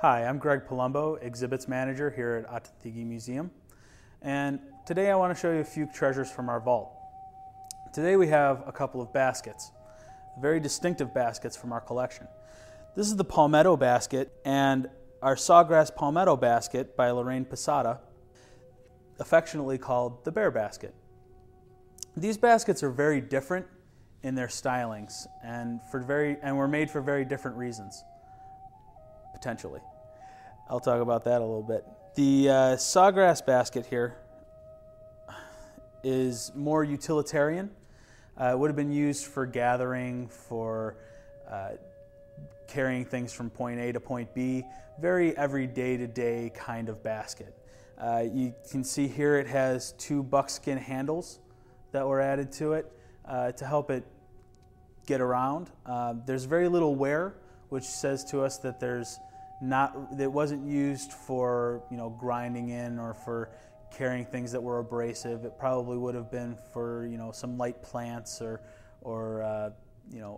Hi, I'm Greg Palumbo, Exhibits Manager here at Ah-Tah-Thi-Ki Museum, and today I want to show you a few treasures from our vault. Today we have a couple of baskets, very distinctive baskets from our collection. This is the palmetto basket and our sawgrass palmetto basket by Lorraine Posada, affectionately called the bear basket. These baskets are very different in their stylings and were made for very different reasons. Potentially. I'll talk about that a little bit. The sawgrass basket here is more utilitarian. It would have been used for gathering, for carrying things from point A to point B, very every day-to-day kind of basket. You can see here it has two buckskin handles that were added to it to help it get around. There's very little wear, which says to us that it wasn't used for grinding in or for carrying things that were abrasive. It probably would have been for some light plants or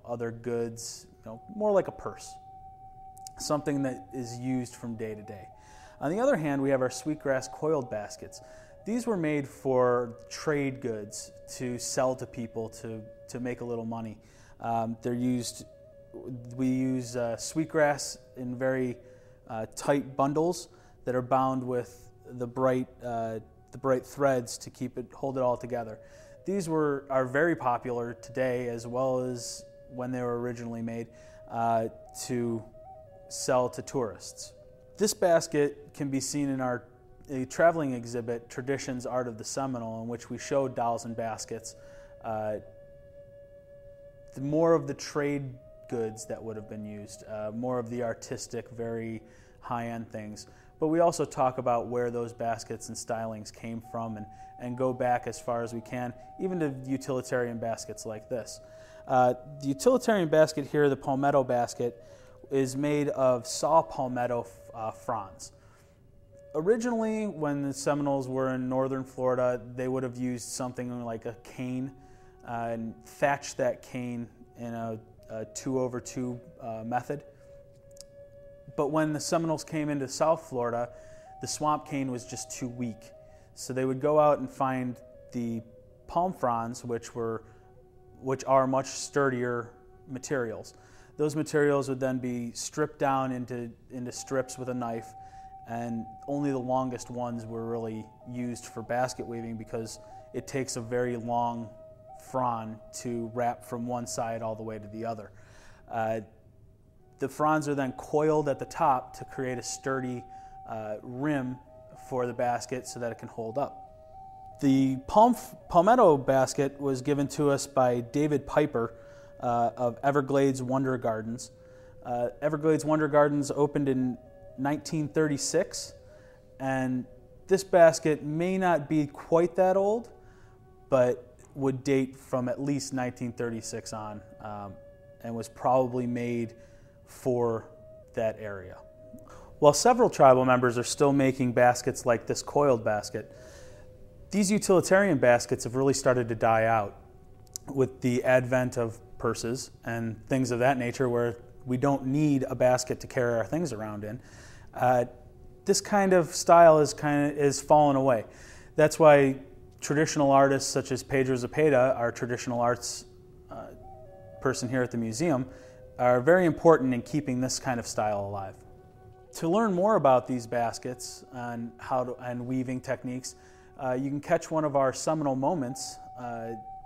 other goods, more like a purse, something that is used from day to day. On the other hand, we have our sweetgrass coiled baskets. These were made for trade goods to sell to people to make a little money. We use sweetgrass in very tight bundles that are bound with the bright threads to hold it all together. These are very popular today, as well as when they were originally made, to sell to tourists. This basket can be seen in our traveling exhibit, Traditions, Art of the Seminole, in which we show dolls and baskets. More of the trade goods that would have been used, more of the artistic, very high-end things. But we also talk about where those baskets and stylings came from and go back as far as we can, even to utilitarian baskets like this. The utilitarian basket here, the palmetto basket, is made of saw palmetto fronds. Originally, when the Seminoles were in northern Florida, they would have used something like a cane and thatched that cane in a 2/2 method. But when the Seminoles came into South Florida, the swamp cane was just too weak. So they would go out and find the palm fronds, which are much sturdier materials. Those materials would then be stripped down into strips with a knife, and only the longest ones were really used for basket weaving because it takes a very long frond to wrap from one side all the way to the other. The fronds are then coiled at the top to create a sturdy rim for the basket so that it can hold up. The palmetto basket was given to us by David Piper of Everglades Wonder Gardens. Everglades Wonder Gardens opened in 1936, and this basket may not be quite that old, but would date from at least 1936 on, and was probably made for that area. While several tribal members are still making baskets like this coiled basket, these utilitarian baskets have really started to die out with the advent of purses and things of that nature where we don't need a basket to carry our things around in. This kind of style is fallen away. That's why traditional artists such as Pedro Zepeda, our traditional arts person here at the museum, are very important in keeping this kind of style alive. To learn more about these baskets and weaving techniques, you can catch one of our Seminole Moments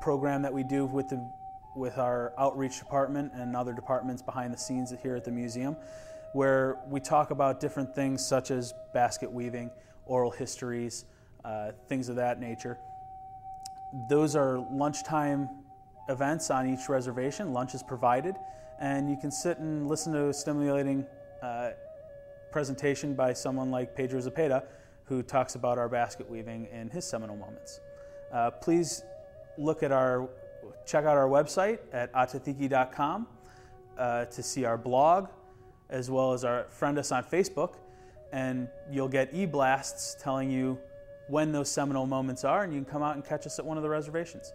program that we do with our outreach department and other departments behind the scenes here at the museum, where we talk about different things such as basket weaving, oral histories, things of that nature. Those are lunchtime events on each reservation. Lunch is provided, and you can sit and listen to a stimulating presentation by someone like Pedro Zepeda, who talks about our basket weaving in his Seminole Moments. Please check out our website at ah-tah-thi-ki.com to see our blog, as well as friend us on Facebook, and you'll get e-blasts telling you when those Seminole Moments are, and you can come out and catch us at one of the reservations.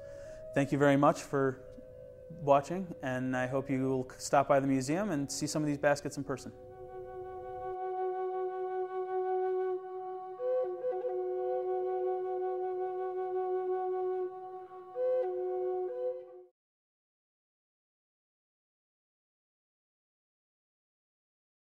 Thank you very much for watching, and I hope you will stop by the museum and see some of these baskets in person.